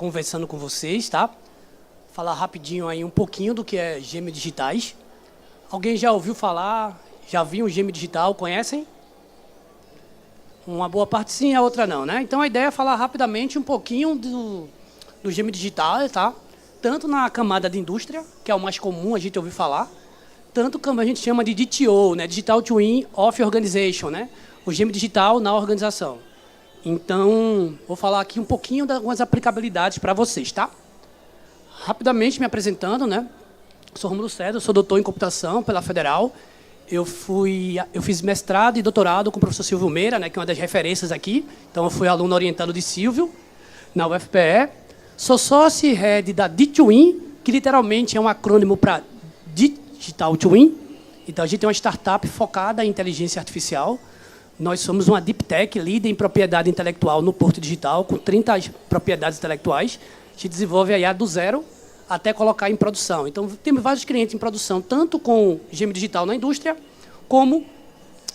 conversando com vocês, tá? Falar rapidinho aí um pouquinho do que é gêmeos digitais. Alguém já ouviu falar, já viu um gêmeo digital, conhecem? Uma boa parte sim, a outra não, né? Então a ideia é falar rapidamente um pouquinho do gêmeo digital, tá? Tanto na camada de indústria, que é o mais comum a gente ouvir falar, tanto como a gente chama de DTO, né? Digital Twin of Organization, né? O gêmeo digital na organização. Então, vou falar aqui um pouquinho de algumas aplicabilidades para vocês, tá? Rapidamente me apresentando, né? Sou Rômulo César, sou doutor em computação pela Federal. Eu fiz mestrado e doutorado com o professor Silvio Meira, né, que é uma das referências aqui. Então, eu fui aluno orientado de Silvio, na UFPE. Sou sócio e head da D-Twin, que literalmente é um acrônimo para Digital Twin. Então, a gente é uma startup focada em inteligência artificial. Nós somos uma Deep Tech, líder em propriedade intelectual no Porto Digital, com 30 propriedades intelectuais. A gente desenvolve a IA do zero até colocar em produção. Então, temos vários clientes em produção, tanto com gêmeo digital na indústria, como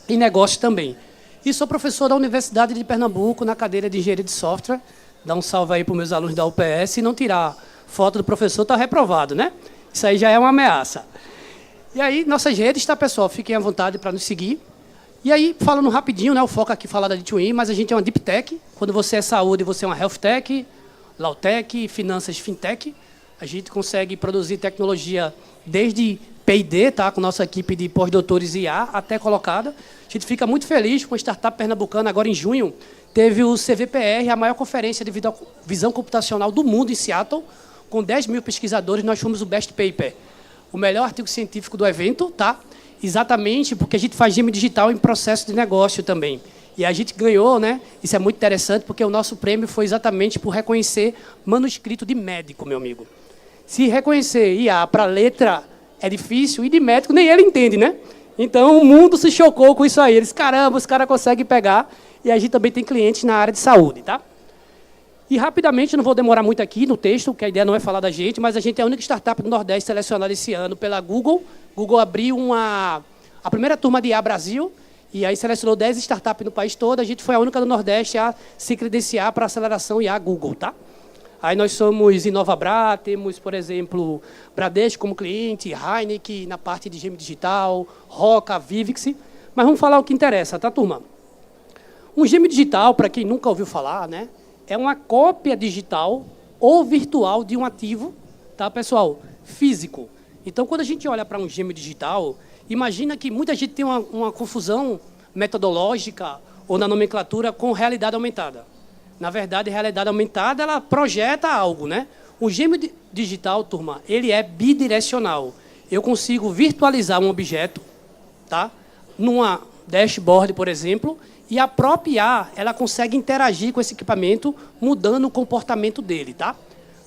em negócios também. E sou professor da Universidade de Pernambuco, na cadeira de Engenharia de Software. Dá um salve aí para os meus alunos da UPS. Se não tirar foto do professor, está reprovado, né? Isso aí já é uma ameaça. E aí, nossas redes, tá, pessoal? Fiquem à vontade para nos seguir. E aí, falando rapidinho, né? O foco aqui é falar da D2I, mas a gente é uma Deep Tech. Quando você é saúde, você é uma Health Tech, Law Tech, finanças, Fintech. A gente consegue produzir tecnologia desde P&D, tá? Com nossa equipe de pós-doutores IA, até colocada. A gente fica muito feliz com a startup pernambucana, agora em junho, teve o CVPR, a maior conferência de visão computacional do mundo, em Seattle, com 10 mil pesquisadores, nós fomos o Best Paper. O melhor artigo científico do evento, tá? Exatamente porque a gente faz gêmeo digital em processo de negócio também. E a gente ganhou, né? Isso é muito interessante, porque o nosso prêmio foi exatamente por reconhecer manuscrito de médico, meu amigo. Se reconhecer IA para letra é difícil, e de médico nem ele entende, né? Então, o mundo se chocou com isso aí. Eles, caramba, os caras conseguem pegar. E a gente também tem clientes na área de saúde, tá? E, rapidamente, não vou demorar muito aqui no texto, que a ideia não é falar da gente, mas a gente é a única startup do Nordeste selecionada esse ano pela Google. Google abriu a primeira turma de IA Brasil, e aí selecionou 10 startups no país todo. A gente foi a única do Nordeste a se credenciar para a aceleração IA Google, tá? Aí nós somos InovaBra, temos, por exemplo, Bradesco como cliente, Heineken na parte de gêmeo digital, Roca, Vivix. Mas vamos falar o que interessa, tá, turma? Um gêmeo digital, para quem nunca ouviu falar, né, é uma cópia digital ou virtual de um ativo, tá, pessoal? Físico. Então, quando a gente olha para um gêmeo digital, imagina que muita gente tem uma confusão metodológica ou na nomenclatura com realidade aumentada. Na verdade, a realidade aumentada, ela projeta algo, né? O gêmeo digital, turma, ele é bidirecional. Eu consigo virtualizar um objeto, tá? Numa dashboard, por exemplo, e a própria IA, ela consegue interagir com esse equipamento, mudando o comportamento dele, tá?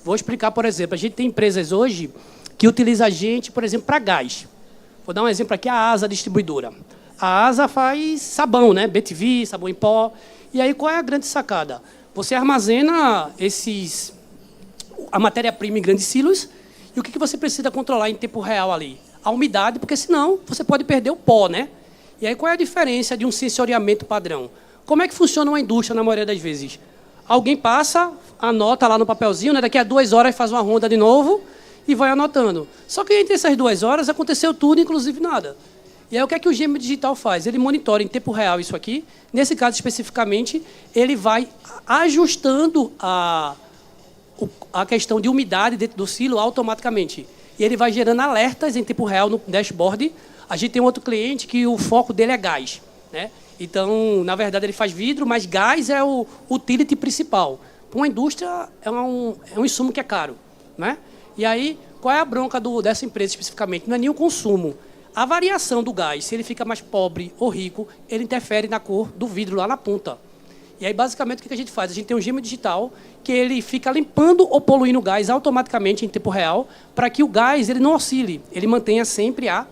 Vou explicar, por exemplo, a gente tem empresas hoje que utilizam a gente, por exemplo, para gás. Vou dar um exemplo aqui, a ASA Distribuidora. A ASA faz sabão, né? BTV, sabão em pó. E aí, qual é a grande sacada? Você armazena a matéria-prima em grandes silos, e o que você precisa controlar em tempo real ali? A umidade, porque senão você pode perder o pó, né? E aí, qual é a diferença de um sensoriamento padrão? Como é que funciona uma indústria, na maioria das vezes? Alguém passa, anota lá no papelzinho, né? Daqui a 2 horas faz uma ronda de novo e vai anotando. Só que entre essas 2 horas aconteceu tudo, inclusive nada. E aí, o que é que o gêmeo digital faz? Ele monitora em tempo real isso aqui. Nesse caso, especificamente, ele vai ajustando a questão de umidade dentro do silo automaticamente. E ele vai gerando alertas em tempo real no dashboard. A gente tem um outro cliente que o foco dele é gás, né? Então, na verdade, ele faz vidro, mas gás é o utility principal. Para uma indústria, é um insumo que é caro, né? E aí, qual é a bronca dessa empresa especificamente? Não é nem o consumo. A variação do gás, se ele fica mais pobre ou rico, ele interfere na cor do vidro lá na ponta. E aí, basicamente, o que a gente faz? A gente tem um gêmeo digital que ele fica limpando ou poluindo o gás automaticamente em tempo real para que o gás ele não oscile, ele mantenha sempre a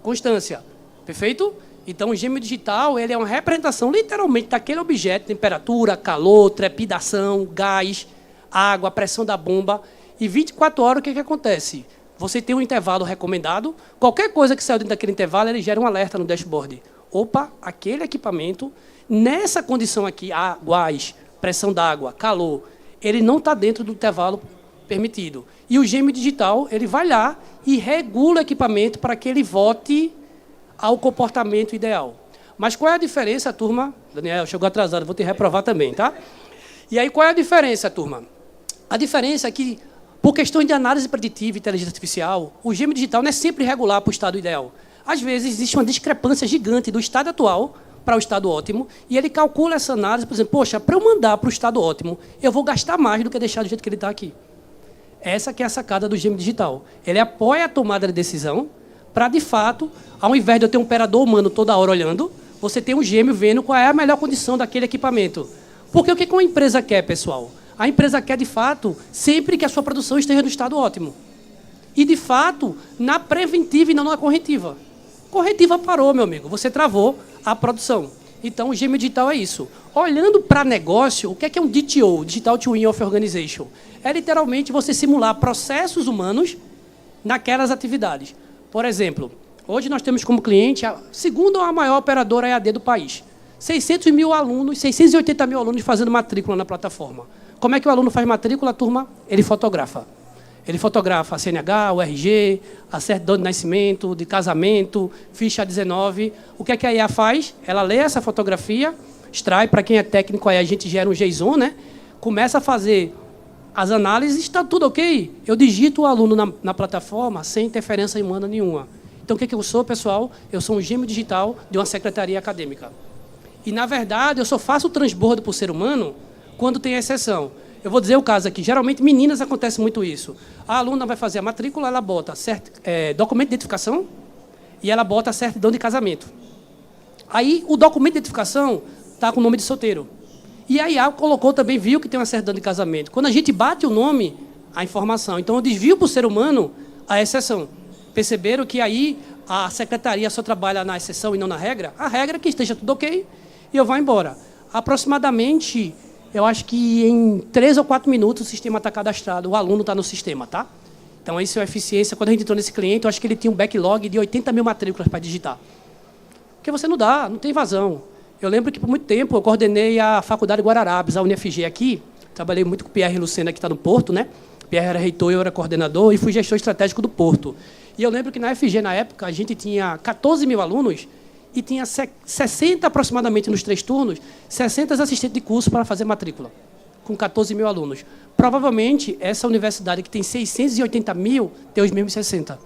constância. Perfeito? Então, o gêmeo digital ele é uma representação, literalmente, daquele objeto, temperatura, calor, trepidação, gás, água, pressão da bomba. E 24 horas, o que acontece? Você tem um intervalo recomendado, qualquer coisa que saiu dentro daquele intervalo, ele gera um alerta no dashboard. Opa, aquele equipamento, nessa condição aqui, gás, pressão d'água, calor, ele não está dentro do intervalo permitido. E o gêmeo digital, ele vai lá e regula o equipamento para que ele volte ao comportamento ideal. Mas qual é a diferença, turma? Daniel, chegou atrasado, vou te reprovar também, tá? E aí, qual é a diferença, turma? A diferença é que, por questões de análise preditiva e inteligência artificial, o gêmeo digital não é sempre regular para o estado ideal. Às vezes, existe uma discrepância gigante do estado atual para o estado ótimo, e ele calcula essa análise, por exemplo, poxa, para eu mandar para o estado ótimo, eu vou gastar mais do que deixar do jeito que ele está aqui. Essa que é a sacada do gêmeo digital. Ele apoia a tomada de decisão para, de fato, ao invés de eu ter um operador humano toda hora olhando, você tem um gêmeo vendo qual é a melhor condição daquele equipamento. Porque o que uma empresa quer, pessoal? A empresa quer, de fato, sempre que a sua produção esteja no estado ótimo. E, de fato, na preventiva e não na corretiva. Corretiva parou, meu amigo. Você travou a produção. Então, o gêmeo digital é isso. Olhando para negócio, o que é um DTO, Digital Twin of Organization? É literalmente você simular processos humanos naquelas atividades. Por exemplo, hoje nós temos como cliente a segunda ou a maior operadora EAD do país. 600 mil alunos, 680 mil alunos fazendo matrícula na plataforma. Como é que o aluno faz matrícula, turma? Ele fotografa. Ele fotografa a CNH, o RG, a certidão de nascimento, de casamento, ficha 19. O que é que a IA faz? Ela lê essa fotografia, extrai, para quem é técnico, aí a gente gera um JSON, né? Começa a fazer as análises, está tudo ok. Eu digito o aluno na plataforma sem interferência humana nenhuma. Então, o que eu sou, pessoal? Eu sou um gêmeo digital de uma secretaria acadêmica. E, na verdade, eu só faço o transbordo para o ser humano quando tem exceção. Eu vou dizer o caso aqui. Geralmente, meninas, acontece muito isso. A aluna vai fazer a matrícula, ela bota documento de identificação e ela bota certidão de casamento. Aí, o documento de identificação está com o nome de solteiro. E a IA colocou também, viu que tem uma certidão de casamento. Quando a gente bate o nome, a informação. Então, eu desvio para o ser humano a exceção. Perceberam que aí a secretaria só trabalha na exceção e não na regra? A regra é que esteja tudo ok e eu vou embora. Aproximadamente, eu acho que em 3 ou 4 minutos o sistema está cadastrado, o aluno está no sistema, tá? Então, isso é a eficiência. Quando a gente entrou nesse cliente, eu acho que ele tinha um backlog de 80 mil matrículas para digitar. Porque você não dá, não tem vazão. Eu lembro que, por muito tempo, eu coordenei a Faculdade Guararapes, a UniFG aqui. Trabalhei muito com o Pierre Lucena, que está no Porto, né? Pierre era reitor, eu era coordenador, e fui gestor estratégico do Porto. E eu lembro que na FG, na época, a gente tinha 14 mil alunos e tinha 60 aproximadamente nos 3 turnos, 60 assistentes de curso para fazer matrícula, com 14 mil alunos. Provavelmente, essa universidade que tem 680 mil, tem os mesmos 60.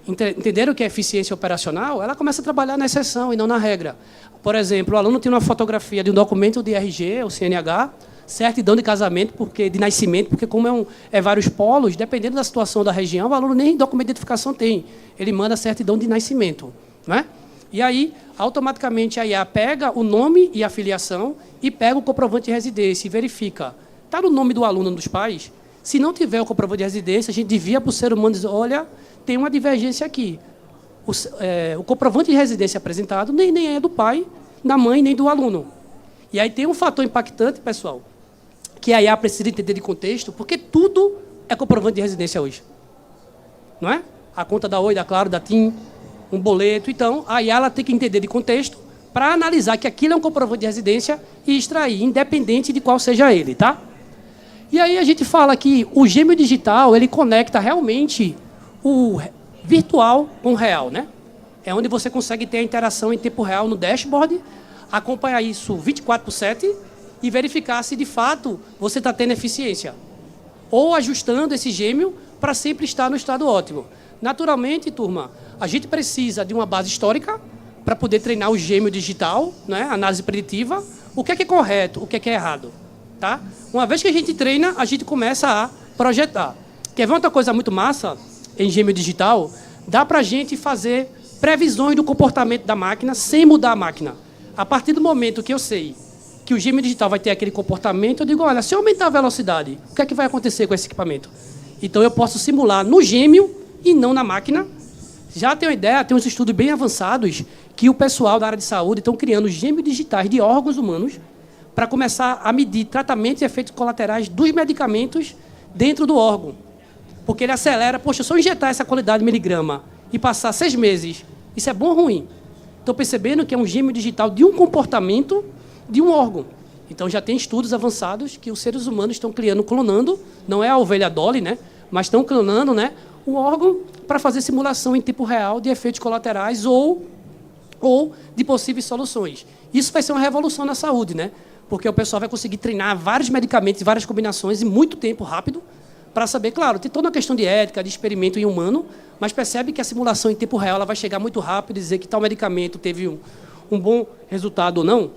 Entenderam que é eficiência operacional? Ela começa a trabalhar na exceção e não na regra. Por exemplo, o aluno tem uma fotografia de um documento de RG, ou CNH, certidão de casamento, de nascimento, porque como é vários polos, dependendo da situação da região, o aluno nem documento de identificação tem. Ele manda certidão de nascimento. Não é? E aí, automaticamente, a IA pega o nome e a filiação e pega o comprovante de residência e verifica. Está no nome do aluno dos pais? Se não tiver o comprovante de residência, a gente devia para o ser humano dizer, olha, tem uma divergência aqui. O comprovante de residência apresentado nem é do pai, da mãe, nem do aluno. E aí tem um fator impactante, pessoal, que a IA precisa entender de contexto, porque tudo é comprovante de residência hoje. Não é? A conta da Oi, da Claro, da TIM, um boleto. Então, a IA ela tem que entender de contexto para analisar que aquilo é um comprovante de residência e extrair, independente de qual seja ele, tá? E aí a gente fala que o gêmeo digital, ele conecta realmente o virtual com o real, né? É onde você consegue ter a interação em tempo real no dashboard, acompanhar isso 24/7 e verificar se, de fato, você está tendo eficiência. Ou ajustando esse gêmeo para sempre estar no estado ótimo. Naturalmente, turma, a gente precisa de uma base histórica para poder treinar o gêmeo digital, né? Análise preditiva. O que é correto, o que é errado. Tá? Uma vez que a gente treina, a gente começa a projetar. Quer ver outra coisa muito massa em gêmeo digital? Dá para a gente fazer previsões do comportamento da máquina sem mudar a máquina. A partir do momento que eu sei que o gêmeo digital vai ter aquele comportamento, eu digo, olha, se eu aumentar a velocidade, o que é que vai acontecer com esse equipamento? Então, eu posso simular no gêmeo e não na máquina. Já tem uma ideia, tem uns estudos bem avançados que o pessoal da área de saúde estão criando gêmeos digitais de órgãos humanos para começar a medir tratamentos e efeitos colaterais dos medicamentos dentro do órgão. Porque ele acelera, poxa, se eu injetar essa quantidade de miligrama e passar 6 meses, isso é bom ou ruim? Estou percebendo que é um gêmeo digital de um comportamento de um órgão. Então, já tem estudos avançados que os seres humanos estão criando, clonando, não é a ovelha Dolly, né? Mas estão clonando, né, um órgão para fazer simulação em tempo real de efeitos colaterais ou de possíveis soluções. Isso vai ser uma revolução na saúde, né? Porque o pessoal vai conseguir treinar vários medicamentos, várias combinações em muito tempo rápido, para saber, claro, tem toda uma questão de ética, de experimento em humano, mas percebe que a simulação em tempo real ela vai chegar muito rápido e dizer que tal medicamento teve um bom resultado ou não.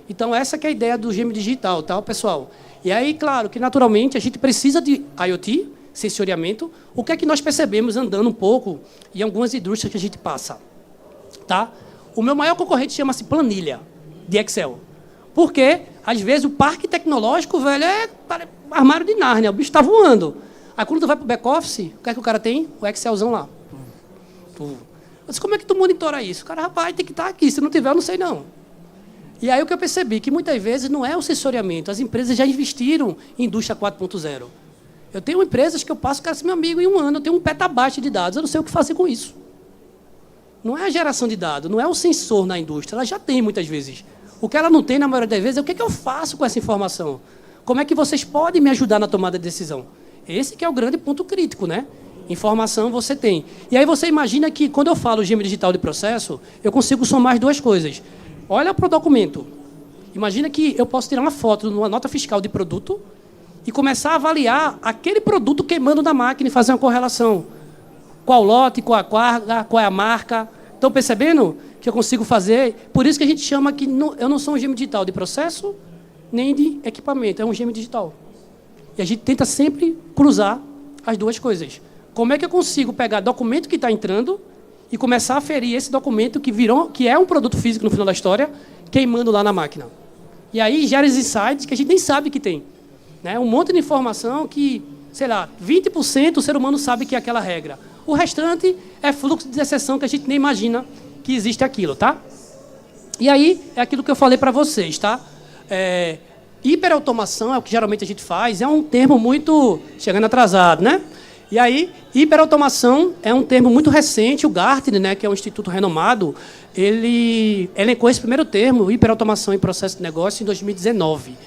Então, essa que é a ideia do gêmeo digital, tá, pessoal? E aí, claro, que naturalmente a gente precisa de IoT, sensoriamento. O que é que nós percebemos andando um pouco em algumas indústrias que a gente passa? Tá? O meu maior concorrente chama-se planilha de Excel. Porque, às vezes, o parque tecnológico, velho, é armário de Nárnia, o bicho está voando. Aí, quando tu vai para o back-office, o que é que o cara tem? O Excelzão lá. Eu disse, como é que tu monitora isso? O cara, rapaz, tem que estar aqui. Se não tiver, eu não sei, não. E aí, o que eu percebi? Que, muitas vezes, não é o sensoriamento. As empresas já investiram em indústria 4.0. Eu tenho empresas que eu passo, cara, meu amigo, em um ano eu tenho 1 petabyte de dados. Eu não sei o que fazer com isso. Não é a geração de dados, não é o sensor na indústria. Ela já tem, muitas vezes. O que ela não tem, na maioria das vezes, é o que eu faço com essa informação. Como é que vocês podem me ajudar na tomada de decisão? Esse que é o grande ponto crítico, né? Informação você tem. E aí você imagina que, quando eu falo gêmeo digital de processo, eu consigo somar as duas coisas. Olha para o documento. Imagina que eu posso tirar uma foto de uma nota fiscal de produto e começar a avaliar aquele produto queimando na máquina e fazer uma correlação. Qual lote, qual a carga, qual é a marca. Estão percebendo que eu consigo fazer? Por isso que a gente chama que eu não sou um gêmeo digital de processo, nem de equipamento, é um gêmeo digital. E a gente tenta sempre cruzar as duas coisas. Como é que eu consigo pegar documento que está entrando e começar a aferir esse documento que é um produto físico no final da história, queimando lá na máquina? E aí gera esses insights que a gente nem sabe que tem. Né? Um monte de informação que, sei lá, 20% o ser humano sabe que é aquela regra. O restante é fluxo de exceção que a gente nem imagina que existe aquilo, tá? E aí, é aquilo que eu falei para vocês, tá? Hiperautomação é o que geralmente a gente faz, é um termo muito... chegando atrasado, né? E aí, hiperautomação é um termo muito recente, o Gartner, né, que é um instituto renomado, ele elencou esse primeiro termo, hiperautomação em processo de negócio, em 2019.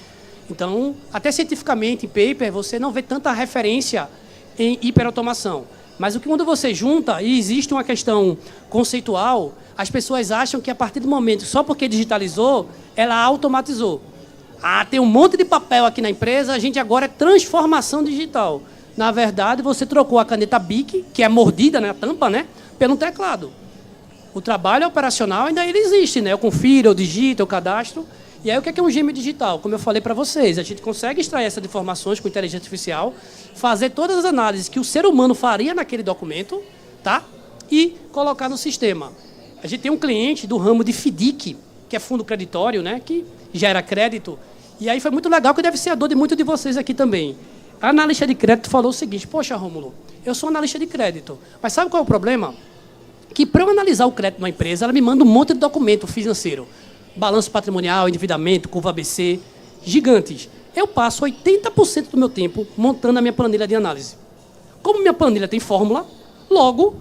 Então, até cientificamente, em paper, você não vê tanta referência em hiperautomação. Mas quando você junta, e existe uma questão conceitual, as pessoas acham que a partir do momento, só porque digitalizou, ela automatizou. Ah, tem um monte de papel aqui na empresa, a gente agora é transformação digital. Na verdade, você trocou a caneta BIC, que é mordida, né, a tampa, né, pelo teclado. O trabalho operacional ainda ele existe, né? Eu confiro, eu digito, eu cadastro. E aí, o que é um gêmeo digital? Como eu falei para vocês, a gente consegue extrair essas informações com inteligência artificial, fazer todas as análises que o ser humano faria naquele documento, tá? E colocar no sistema. A gente tem um cliente do ramo de FDIC, que é fundo creditório, né? Que gera crédito. E aí foi muito legal, que deve ser a dor de muitos de vocês aqui também. A analista de crédito falou o seguinte, poxa, Rômulo, eu sou analista de crédito, mas sabe qual é o problema? Que para eu analisar o crédito de uma empresa, ela me manda um monte de documento financeiro. Balanço patrimonial, endividamento, curva ABC, gigantes. Eu passo 80% do meu tempo montando a minha planilha de análise. Como minha planilha tem fórmula, logo,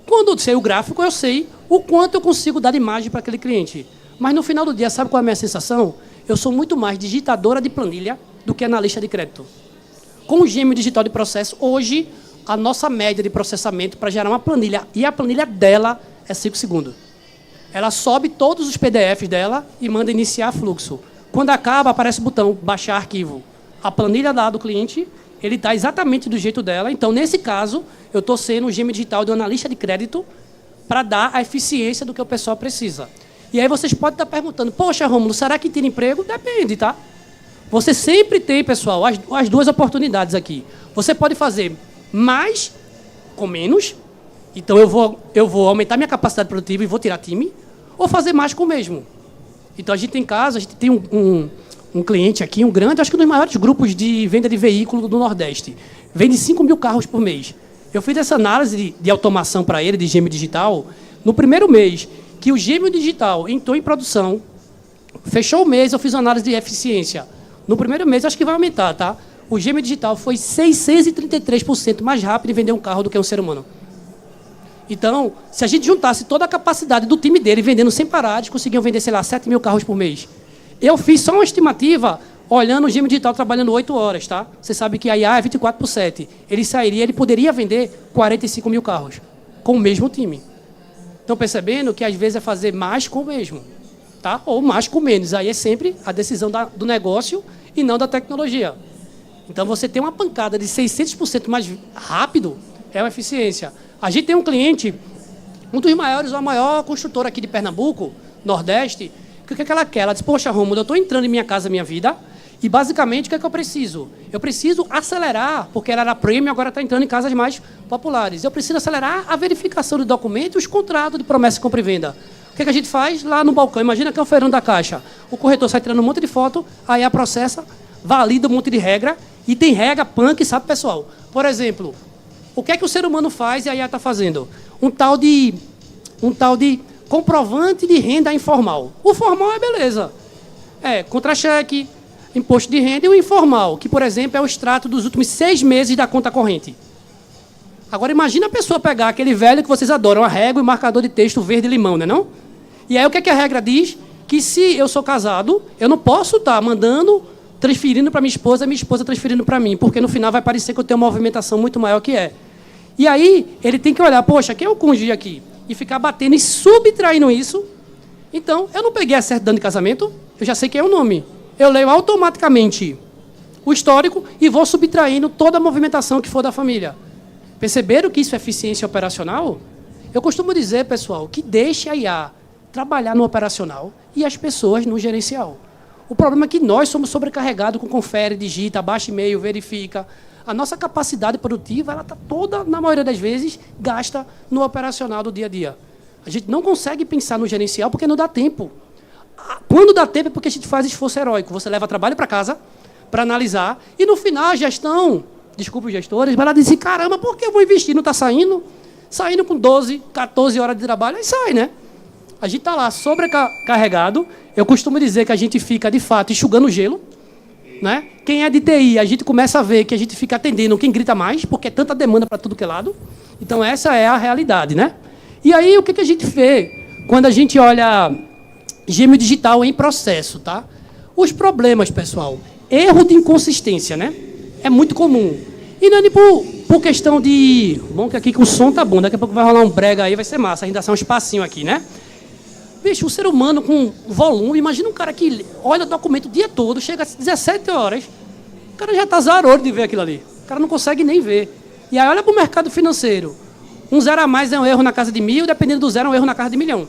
quando eu sei o gráfico, eu sei o quanto eu consigo dar de imagem para aquele cliente. Mas no final do dia, sabe qual é a minha sensação? Eu sou muito mais digitadora de planilha do que analista de crédito. Com o gêmeo digital de processo, hoje, a nossa média de processamento para gerar uma planilha, e a planilha dela é 5 segundos. Ela sobe todos os PDFs dela e manda iniciar fluxo. Quando acaba, aparece o botão baixar arquivo. A planilha lá do cliente, ele está exatamente do jeito dela. Então, nesse caso, eu estou sendo o gêmeo digital de um analista de crédito para dar a eficiência do que o pessoal precisa. E aí vocês podem estar perguntando, poxa, Rômulo, será que tira emprego? Depende, tá? Você sempre tem, pessoal, as duas oportunidades aqui. Você pode fazer mais com menos. Então, eu vou aumentar minha capacidade produtiva e vou tirar time, ou fazer mais com o mesmo. Então, a gente tem um cliente aqui, um grande, acho que um dos maiores grupos de venda de veículo do Nordeste. Vende 5 mil carros por mês. Eu fiz essa análise de automação para ele, de gêmeo digital, no primeiro mês, que o gêmeo digital entrou em produção, fechou o mês, eu fiz uma análise de eficiência. No primeiro mês, acho que vai aumentar, tá? O gêmeo digital foi 633% mais rápido em vender um carro do que um ser humano. Então, se a gente juntasse toda a capacidade do time dele vendendo sem parar, eles conseguiam vender, sei lá, 7 mil carros por mês. Eu fiz só uma estimativa, olhando o Gêmeo Digital trabalhando 8 horas, tá? Você sabe que a IA é 24/7. Ele poderia vender 45 mil carros com o mesmo time. Estão percebendo que às vezes é fazer mais com o mesmo, tá? Ou mais com menos. Aí é sempre a decisão do negócio e não da tecnologia. Então, você tem uma pancada de 600% mais rápido, é uma eficiência. A gente tem um cliente, um dos maiores, ou a maior construtora aqui de Pernambuco, Nordeste, que o que ela quer? Ela diz, poxa, Rômulo, eu estou entrando em minha casa, minha vida, e basicamente o que é que eu preciso? Eu preciso acelerar, porque ela era premium, agora está entrando em casas mais populares. Eu preciso acelerar a verificação de documentos e os contratos de promessa, compra e venda. O que é que a gente faz lá no balcão? Imagina que é o feirão da Caixa. O corretor sai tirando um monte de foto, aí a processa, valida um monte de regra, e tem regra punk, sabe, pessoal? Por exemplo, o que é que o ser humano faz e a IA está fazendo? Um tal de comprovante de renda informal. O formal é beleza. É contra-cheque, imposto de renda, e o informal, que, por exemplo, é o extrato dos últimos 6 meses da conta corrente. Agora, imagina a pessoa pegar aquele velho que vocês adoram, a régua e marcador de texto verde-limão, não é não? E aí, o que é que a regra diz? Que se eu sou casado, eu não posso estar mandando, transferindo para minha esposa transferindo para mim, porque no final vai parecer que eu tenho uma movimentação muito maior que é. E aí, ele tem que olhar, poxa, quem é o cônjuge aqui? E ficar batendo e subtraindo isso. Então, eu não peguei a certidão de casamento, eu já sei quem é o nome. Eu leio automaticamente o histórico e vou subtraindo toda a movimentação que for da família. Perceberam que isso é eficiência operacional? Eu costumo dizer, pessoal, que deixe a IA trabalhar no operacional e as pessoas no gerencial. O problema é que nós somos sobrecarregados com confere, digita, baixa e-mail, verifica. A nossa capacidade produtiva está toda, na maioria das vezes, gasta no operacional do dia a dia. A gente não consegue pensar no gerencial porque não dá tempo. Quando dá tempo é porque a gente faz esforço heróico. Você leva trabalho para casa para analisar e, no final, a gestão, desculpa os gestores, mas ela diz assim, caramba, por que eu vou investir? Não está saindo? Saindo com 12, 14 horas de trabalho, aí sai, né? A gente está lá sobrecarregado. Eu costumo dizer que a gente fica, de fato, enxugando gelo. Né? Quem é de TI, a gente começa a ver que a gente fica atendendo quem grita mais, porque é tanta demanda para tudo que é lado. Então, essa é a realidade. Né? E aí, o que a gente vê quando a gente olha Gêmeo Digital em processo? Tá? Os problemas, pessoal. Erro de inconsistência, né? É muito comum. E não é nem por questão de... Bom, que aqui que o som tá bom, daqui a pouco vai rolar um brega aí, vai ser massa. A gente dá só um espacinho aqui, né? Bicho, um ser humano com volume, imagina um cara que olha o documento o dia todo, chega às 17 horas, o cara já está zaroro de ver aquilo ali. O cara não consegue nem ver. E aí olha para o mercado financeiro. Um 0 a mais é um erro na casa de 1.000, dependendo do 0 é um erro na casa de 1.000.000.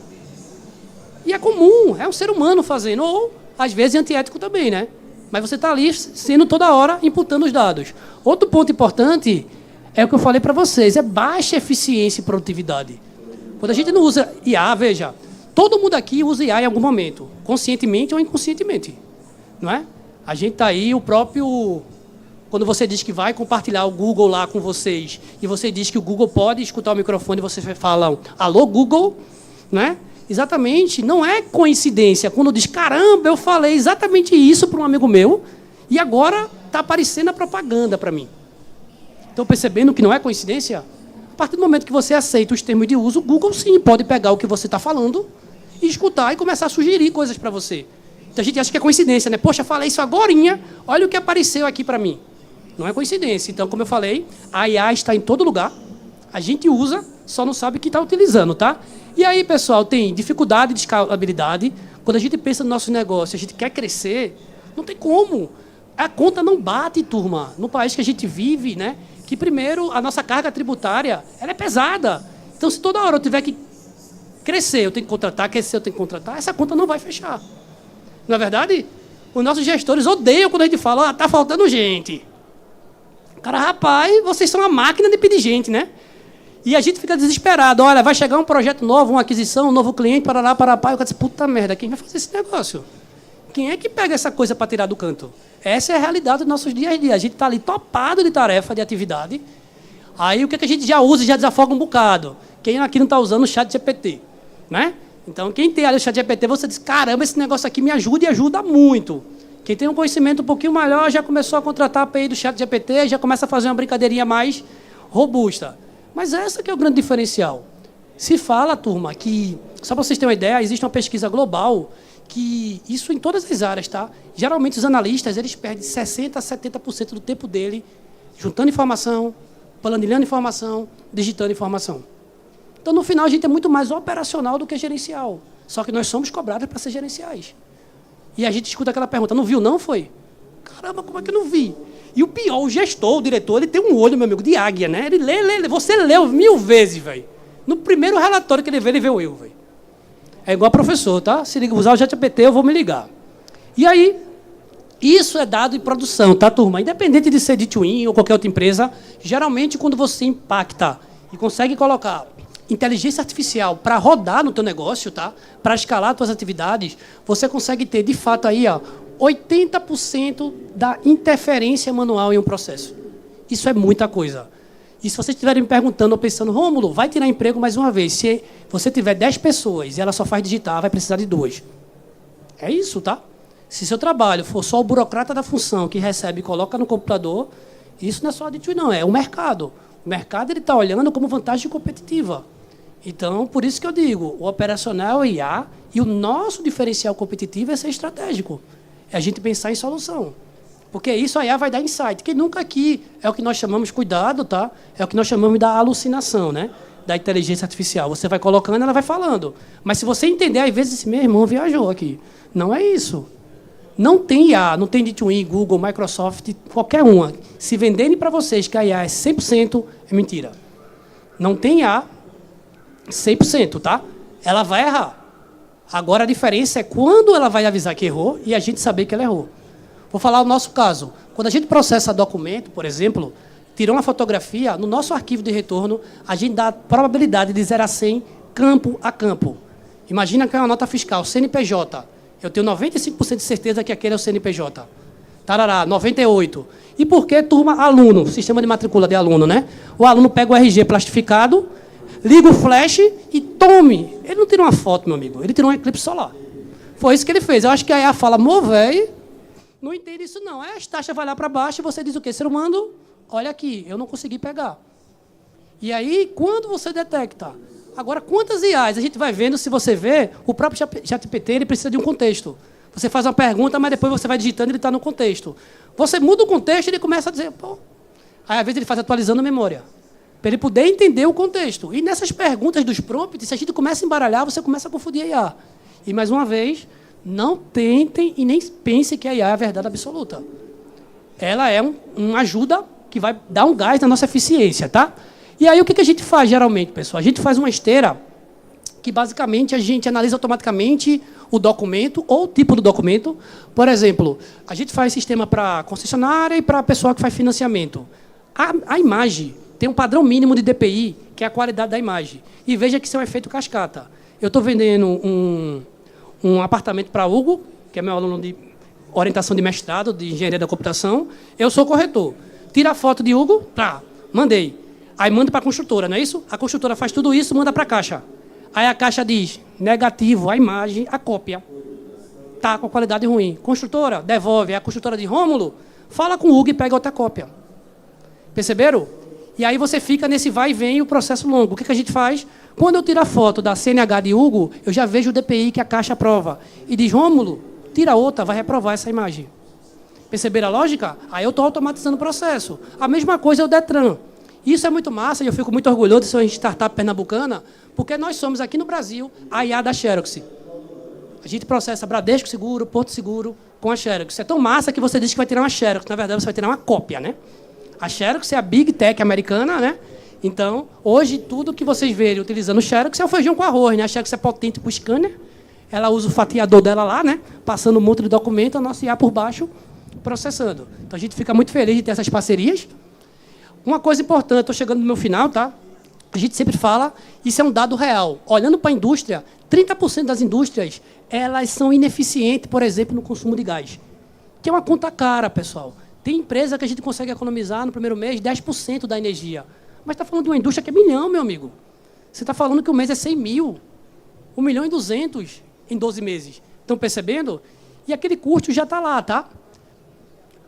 E é comum, é um ser humano fazendo, ou às vezes antiético também, né? Mas você está ali sendo toda hora imputando os dados. Outro ponto importante é o que eu falei para vocês, é baixa eficiência e produtividade. Quando a gente não usa IA, veja... Todo mundo aqui usa IA em algum momento, conscientemente ou inconscientemente. Não é? A gente está aí, o próprio... Quando você diz que vai compartilhar o Google lá com vocês, e você diz que o Google pode escutar o microfone e vocês falam, alô, Google, né? Exatamente, não é coincidência. Quando diz, caramba, eu falei exatamente isso para um amigo meu, e agora está aparecendo a propaganda para mim. Estão percebendo que não é coincidência? A partir do momento que você aceita os termos de uso, o Google, sim, pode pegar o que você está falando e escutar e começar a sugerir coisas para você. Então, a gente acha que é coincidência, né? Poxa, falei isso agorinha, olha o que apareceu aqui para mim. Não é coincidência. Então, como eu falei, a IA está em todo lugar, a gente usa, só não sabe que está utilizando, tá? E aí, pessoal, tem dificuldade de escalabilidade. Quando a gente pensa no nosso negócio, a gente quer crescer, não tem como. A conta não bate, turma. No país que a gente vive, né? Que, primeiro, a nossa carga tributária ela é pesada. Então, se toda hora eu tiver que crescer, eu tenho que contratar, crescer, eu tenho que contratar, essa conta não vai fechar. Não é verdade? Os nossos gestores odeiam quando a gente fala, está faltando gente. Cara, rapaz, vocês são uma máquina de pedir gente, né? E a gente fica desesperado. Olha, vai chegar um projeto novo, uma aquisição, um novo cliente, parará, parapá. Eu disse, puta merda, quem vai fazer esse negócio? Quem é que pega essa coisa para tirar do canto? Essa é a realidade dos nossos dias a dia. A gente está ali topado de tarefa, de atividade. Aí o que a gente já usa e já desafoga um bocado? Quem aqui não está usando o chat GPT? Né? Então, quem tem ali o chat GPT, você diz, caramba, esse negócio aqui me ajuda e ajuda muito. Quem tem um conhecimento um pouquinho maior já começou a contratar a API do chat GPT, já começa a fazer uma brincadeirinha mais robusta. Mas essa que é o grande diferencial. Se fala, turma, que, só para vocês terem uma ideia, existe uma pesquisa global que isso em todas as áreas, tá? Geralmente os analistas, eles perdem 60% a 70% do tempo dele juntando informação, planilhando informação, digitando informação. Então, no final, a gente é muito mais operacional do que gerencial. Só que nós somos cobrados para ser gerenciais. E a gente escuta aquela pergunta, não viu não, foi? Caramba, como é que eu não vi? E o pior, o gestor, o diretor, ele tem um olho, meu amigo, de águia, né? Ele lê. Você leu 1000 vezes, velho. No primeiro relatório que ele vê o eu, velho. É igual professor, tá? Se ele usar o ChatGPT, eu vou me ligar. E aí, isso é dado em produção, tá, turma? Independente de ser D2In ou qualquer outra empresa, geralmente, quando você impacta e consegue colocar inteligência artificial para rodar no teu negócio, tá? Para escalar as tuas atividades, você consegue ter, de fato, aí, ó, 80% da interferência manual em um processo. Isso é muita coisa. E se vocês estiverem me perguntando ou pensando, Rômulo, vai tirar emprego mais uma vez. Se você tiver 10 pessoas e ela só faz digitar, vai precisar de 2. É isso, tá? Se seu trabalho for só o burocrata da função que recebe e coloca no computador, isso não é só aditivo, não, é o mercado. O mercado está olhando como vantagem competitiva. Então, por isso que eu digo, o operacional é IA e o nosso diferencial competitivo é ser estratégico. É a gente pensar em solução. Porque isso a IA vai dar insight. Que nunca aqui é o que nós chamamos, cuidado, tá? É o que nós chamamos da alucinação, né? Da inteligência artificial. Você vai colocando, ela vai falando. Mas se você entender, às vezes, esse meu irmão viajou aqui. Não é isso. Não tem IA, não tem D2I, Google, Microsoft, qualquer uma. Se venderem para vocês que a IA é 100%, é mentira. Não tem IA 100%, tá? Ela vai errar. Agora, a diferença é quando ela vai avisar que errou e a gente saber que ela errou. Vou falar o nosso caso. Quando a gente processa documento, por exemplo, tirou uma fotografia, no nosso arquivo de retorno, a gente dá a probabilidade de 0 a 100, campo a campo. Imagina que é uma nota fiscal, CNPJ. Eu tenho 95% de certeza que aquele é o CNPJ. Tarará, 98. E por que, turma? Aluno, sistema de matrícula de aluno, né? O aluno pega o RG plastificado, liga o flash e tome. Ele não tira uma foto, meu amigo. Ele tirou um eclipse solar. Foi isso que ele fez. Eu acho que a IA fala, véi, não entende isso não. Aí as taxas vai lá para baixo e você diz o quê? Ser humano, olha aqui, eu não consegui pegar. E aí, quando você detecta? Agora, quantas IAs a gente vai vendo, se você vê, o próprio ChatGPT, ele precisa de um contexto. Você faz uma pergunta, mas depois você vai digitando e ele está no contexto. Você muda o contexto e ele começa a dizer, pô. Aí, às vezes, ele faz atualizando a memória. Para ele poder entender o contexto. E nessas perguntas dos prompts, se a gente começa a embaralhar, você começa a confundir a IA. E, mais uma vez, não tentem e nem pensem que a IA é a verdade absoluta. Ela é uma ajuda que vai dar um gás na nossa eficiência, tá? E aí, o que a gente faz, geralmente, pessoal? A gente faz uma esteira que, basicamente, a gente analisa automaticamente o documento ou o tipo do documento. Por exemplo, a gente faz sistema para concessionária e para a pessoa que faz financiamento. A imagem tem um padrão mínimo de DPI, que é a qualidade da imagem. E veja que isso é um efeito cascata. Eu estou vendendo um apartamento para Hugo, que é meu aluno de orientação de mestrado, de engenharia da computação. Eu sou corretor. Tira a foto de Hugo, mandei. Aí manda para a construtora, não é isso? A construtora faz tudo isso, manda para a caixa. Aí a caixa diz, negativo, a imagem, a cópia. Está com qualidade ruim. Construtora, devolve. A construtora diz, Rômulo, fala com o Hugo e pega outra cópia. Perceberam? E aí você fica nesse vai e vem o processo longo. O que a gente faz? Quando eu tiro a foto da CNH de Hugo, eu já vejo o DPI que a caixa aprova. E diz, Rômulo, tira outra, vai reprovar essa imagem. Perceberam a lógica? Aí eu estou automatizando o processo. A mesma coisa é o Detran. Isso é muito massa e eu fico muito orgulhoso de ser uma startup pernambucana, porque nós somos aqui no Brasil a IA da Xerox. A gente processa Bradesco Seguro, Porto Seguro com a Xerox. É tão massa que você diz que vai tirar uma Xerox. Na verdade, você vai tirar uma cópia, né? A Xerox é a Big Tech americana, né? Então, hoje, tudo que vocês verem utilizando o Xerox é o feijão com arroz, né? A Xerox é potente para o scanner. Ela usa o fatiador dela lá, né? Passando um monte de documento, a nossa IA por baixo, processando. Então, a gente fica muito feliz de ter essas parcerias. Uma coisa importante, estou chegando no meu final, tá? A gente sempre fala, isso é um dado real. Olhando para a indústria, 30% das indústrias, elas são ineficientes, por exemplo, no consumo de gás. Que é uma conta cara, pessoal. Tem empresa que a gente consegue economizar no primeiro mês 10% da energia. Mas está falando de uma indústria que é milhão, meu amigo. Você está falando que o mês é 100 mil. 1.200.000 em 12 meses. Estão percebendo? E aquele custo já está lá, tá?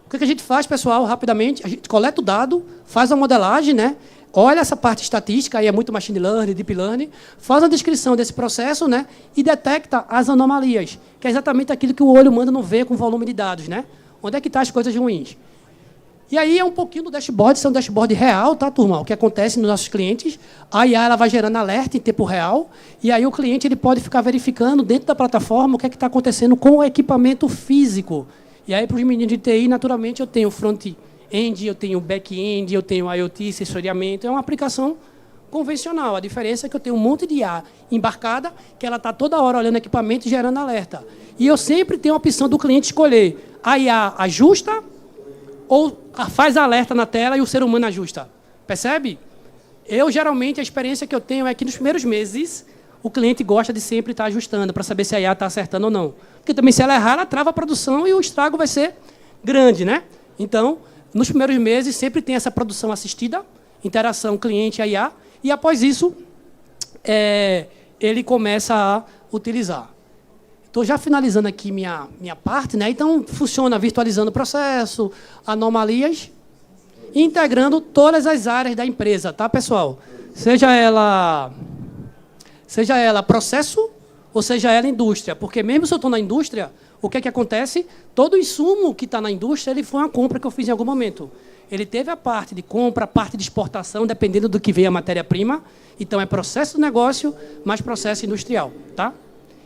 O que a gente faz, pessoal, rapidamente? A gente coleta o dado, faz a modelagem, né? olha essa parte estatística, aí é muito machine learning, deep learning, faz uma descrição desse processo, né, e detecta as anomalias, que é exatamente aquilo que o olho humano não vê com volume de dados, né? Onde é que estão as coisas ruins? E aí é um pouquinho do dashboard, isso é um dashboard real, tá, turma? O que acontece nos nossos clientes, a IA ela vai gerando alerta em tempo real, e aí o cliente ele pode ficar verificando dentro da plataforma o que é que está acontecendo com o equipamento físico. E aí, para os meninos de TI, naturalmente, eu tenho front-end, eu tenho back-end, eu tenho IoT, sensoriamento, é uma aplicação convencional. A diferença é que eu tenho um monte de IA embarcada, que ela está toda hora olhando equipamento e gerando alerta. E eu sempre tenho a opção do cliente escolher a IA ajusta ou faz alerta na tela e o ser humano ajusta. Percebe? Geralmente, a experiência que eu tenho é que nos primeiros meses, o cliente gosta de sempre estar ajustando para saber se a IA está acertando ou não. Porque também, se ela errar, ela trava a produção e o estrago vai ser grande, né? Então, nos primeiros meses, sempre tem essa produção assistida, interação cliente a IA, e após isso, ele começa a utilizar. Estou já finalizando aqui minha parte, né? Então, funciona virtualizando o processo, anomalias, e integrando todas as áreas da empresa, tá, pessoal? Seja ela processo ou seja ela indústria. Porque mesmo se eu estou na indústria, o que é que acontece? Todo insumo que está na indústria ele foi uma compra que eu fiz em algum momento. Ele teve a parte de compra, a parte de exportação, dependendo do que veio a matéria-prima. Então, é processo de negócio, mais processo industrial, tá?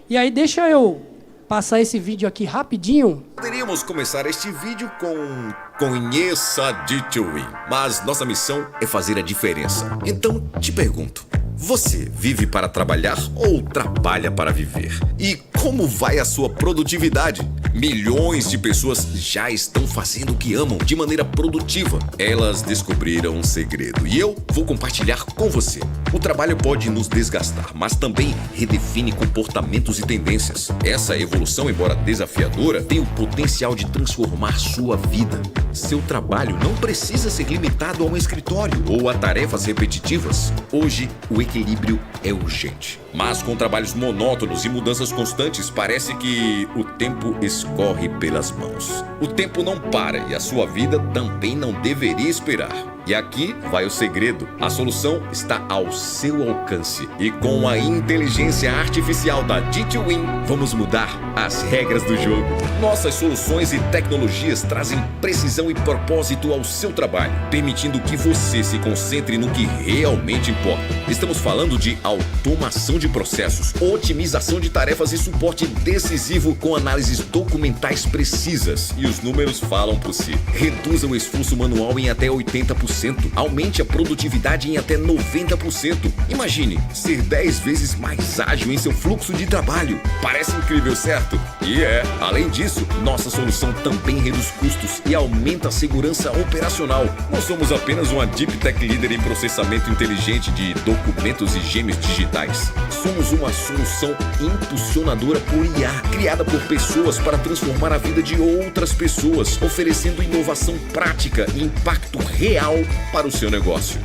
E aí, deixa eu passar esse vídeo aqui rapidinho. Poderíamos começar este vídeo com Conheça a D2Win, mas nossa missão é fazer a diferença. Então, te pergunto, você vive para trabalhar ou trabalha para viver? E como vai a sua produtividade? Milhões de pessoas já estão fazendo o que amam de maneira produtiva. Elas descobriram um segredo e eu vou compartilhar com você. O trabalho pode nos desgastar, mas também redefine comportamentos e tendências. Essa evolução, embora desafiadora, tem o potencial de transformar sua vida. Seu trabalho não precisa ser limitado a um escritório ou a tarefas repetitivas. Hoje, o equilíbrio é urgente. Mas com trabalhos monótonos e mudanças constantes, parece que o tempo escorre pelas mãos. O tempo não para e a sua vida também não deveria esperar. E aqui vai o segredo. A solução está ao seu alcance. E com a inteligência artificial da D2Win, vamos mudar as regras do jogo. Nossas soluções e tecnologias trazem precisão e propósito ao seu trabalho, permitindo que você se concentre no que realmente importa. Estamos falando de automação de processos, otimização de tarefas e suporte decisivo com análises documentais precisas. E os números falam por si. Reduza o esforço manual em até 80%. Aumente a produtividade em até 90%. Imagine ser 10 vezes mais ágil em seu fluxo de trabalho. Parece incrível, certo? E além disso, nossa solução também reduz custos e aumenta a segurança operacional. Não somos apenas uma Deep Tech líder em processamento inteligente de documentos e gêmeos digitais. Somos uma solução impulsionadora por IA, criada por pessoas para transformar a vida de outras pessoas, oferecendo inovação prática e impacto real para o seu negócio.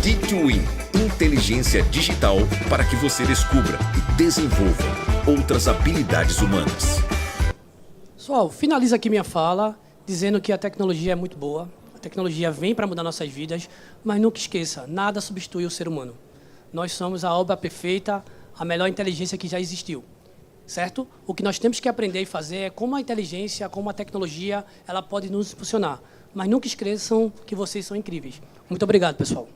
D2Win, inteligência digital para que você descubra e desenvolva outras habilidades humanas. Pessoal, finalizo aqui minha fala dizendo que a tecnologia é muito boa. A tecnologia vem para mudar nossas vidas, mas nunca esqueça, nada substitui o ser humano. Nós somos a obra perfeita, a melhor inteligência que já existiu. Certo? O que nós temos que aprender e fazer é como a inteligência, como a tecnologia, ela pode nos impulsionar. Mas nunca esqueçam que vocês são incríveis. Muito obrigado, pessoal.